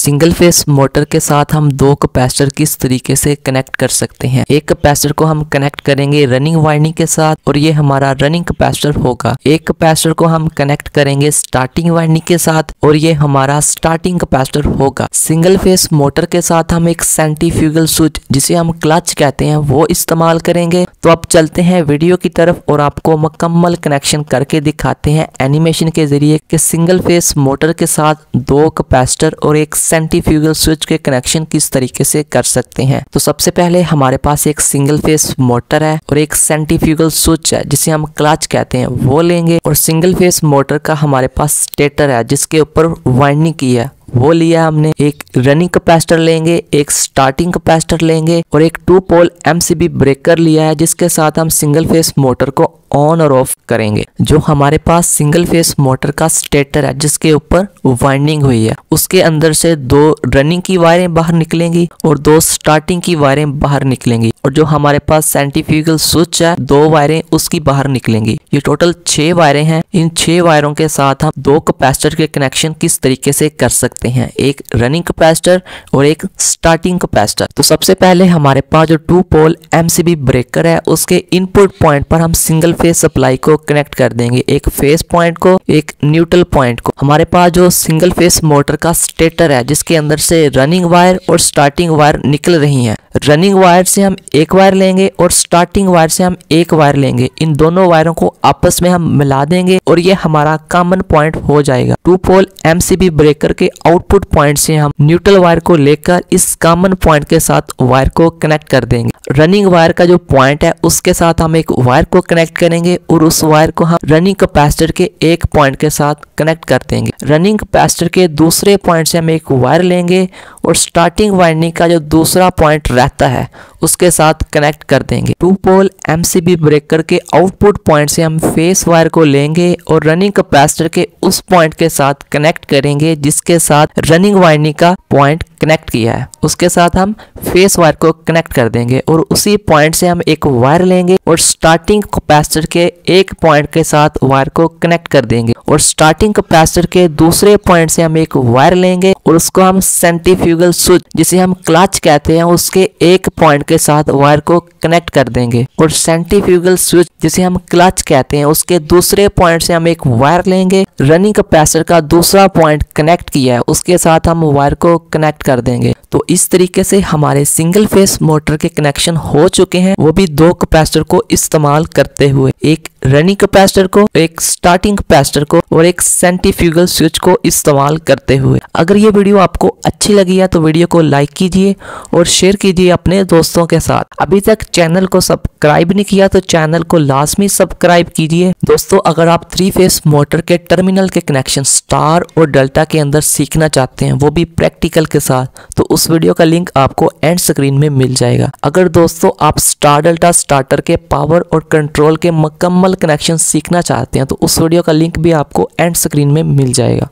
Single phase motor के साथ हम दो कैपेसिटर किस तरीके से कनेक्ट कर सकते हैं। एक कैपेसिटर को हम कनेक्ट करेंगे रनिंग वाइंडिंग के साथ और ये हमारा रनिंग कैपेसिटर होगा। एक कैपेसिटर को हम कनेक्ट करेंगे स्टार्टिंग वाइंडिंग के साथ और ये हमारा स्टार्टिंग कैपेसिटर होगा। सिंगल फेस मोटर के साथ हम एक सेंट्रीफ्यूगल स्विच जिसे हम क्लच कहते हैं वो इस्तेमाल करेंगे। तो अब चलते हैं वीडियो की तरफ और आपको मुकम्मल कनेक्शन करके दिखाते हैं एनिमेशन के जरिए कि सिंगल फेस मोटर के साथ दो कैपेसिटर और एक सेंट्रीफ्यूगल स्विच के कनेक्शन किस तरीके से कर सकते हैं। तो सबसे पहले हमारे पास एक सिंगल फेस मोटर है और एक सेंट्रीफ्यूगल स्विच है जिसे हम क्लच कहते हैं वो लेंगे और सिंगल फेस मोटर का हमारे पास स्टेटर है जिसके ऊपर वाइंडिंग की है वो लिया हमने। एक रनिंग कैपेसिटर लेंगे, एक स्टार्टिंग कैपेसिटर लेंगे और एक 2 पोल एमसीबी ब्रेकर लिया है जिसके साथ हम सिंगल फेस मोटर को ऑन और ऑफ करेंगे। जो हमारे पास सिंगल फेस मोटर का स्टेटर है जिसके ऊपर वाइंडिंग हुई है उसके अंदर से दो रनिंग की वायरें बाहर निकलेंगी और दो स्टार्टिंग की वायरें बाहर निकलेंगी और जो हमारे पास सेंट्रीफ्यूगल स्विच है 2 वायरें उसकी बाहर निकलेंगी। ये टोटल 6 वायरें हैं। इन 6 वायरों के साथ हम दो कैपेसिटर के कनेक्शन किस तरीके से कर सकते हैं, एक रनिंग कैपेसिटर और एक स्टार्टिंग कैपेसिटर। तो सबसे पहले हमारे पास जो 2 पोल एमसीबी ब्रेकर है उसके इनपुट पॉइंट पर हम सिंगल फेस सप्लाई को कनेक्ट कर देंगे, एक फेस पॉइंट को एक न्यूट्रल पॉइंट को। हमारे पास जो सिंगल फेस मोटर का स्टेटर है जिसके अंदर से रनिंग वायर और स्टार्टिंग वायर निकल रही हैं। रनिंग वायर से हम एक वायर लेंगे और स्टार्टिंग वायर से हम एक वायर लेंगे। इन दोनों वायरों को आपस में हम मिला देंगे और ये हमारा कॉमन पॉइंट हो जाएगा। 2 पोल एमसीबी ब्रेकर के आउटपुट पॉइंट से हम न्यूट्रल वायर को लेकर इस कॉमन पॉइंट के साथ वायर को कनेक्ट कर देंगे। रनिंग वायर का जो पॉइंट है उसके साथ हम एक वायर को कनेक्ट करेंगे और उस वायर को हम रनिंग कैपेसिटर के एक पॉइंट के साथ कनेक्ट कर देंगे। रनिंग कैपेसिटर के दूसरे पॉइंट से हम एक वायर लेंगे और स्टार्टिंग वाइंडिंग का जो दूसरा पॉइंट रहता है उसके साथ कनेक्ट कर देंगे। 2 पोल एमसीबी ब्रेकर के आउटपुट पॉइंट से हम फेस वायर को लेंगे और रनिंग कैपेसिटर के उस पॉइंट के साथ कनेक्ट करेंगे जिसके साथ रनिंग वाइंडिंग का पॉइंट कनेक्ट किया है। उसके साथ हम फेस वायर को कनेक्ट कर देंगे और उसी पॉइंट से हम एक वायर लेंगे और स्टार्टिंग कैपेसिटर के एक पॉइंट के साथ वायर को कनेक्ट कर देंगे और स्टार्टिंग कैपेसिटर के दूसरे पॉइंट से हम एक वायर लेंगे और उसको हम सेंट्रीफ्यूगल स्विच जिसे हम क्लच कहते हैं उसके एक पॉइंट के साथ वायर को कनेक्ट कर देंगे और सेंट्रीफ्यूगल स्विच जिसे हम क्लच कहते हैं उसके दूसरे पॉइंट से हम एक वायर लेंगे। रनिंग कैपेसिटर का दूसरा पॉइंट कनेक्ट किया है उसके साथ हम वायर को कनेक्ट कर देंगे। तो इस तरीके से हमारे सिंगल फेस मोटर के कनेक्शन हो चुके हैं, वो भी 2 कैपेसिटर को इस्तेमाल करते हुए, एक रनिंग कैपेसिटर को, एक स्टार्टिंग कैपेसिटर को और एक सेंट्रीफ्यूगल स्विच को इस्तेमाल करते हुए। अगर ये वीडियो आपको अच्छी लगी है तो वीडियो को लाइक कीजिए और शेयर कीजिए अपने दोस्तों के साथ। अभी तक चैनल को सब्सक्राइब नहीं किया तो चैनल को लाजमी सब्सक्राइब कीजिए। दोस्तों अगर आप 3 फेस मोटर के टर्मिनल के कनेक्शन स्टार और डेल्टा के अंदर सीखना चाहते हैं वो भी प्रैक्टिकल के साथ, तो उस वीडियो का लिंक आपको एंड स्क्रीन में मिल जाएगा। अगर दोस्तों आप स्टार डेल्टा स्टार्टर के पावर और कंट्रोल के मुकम्मल कनेक्शन सीखना चाहते हैं तो उस वीडियो का लिंक भी आपको एंड स्क्रीन में मिल जाएगा।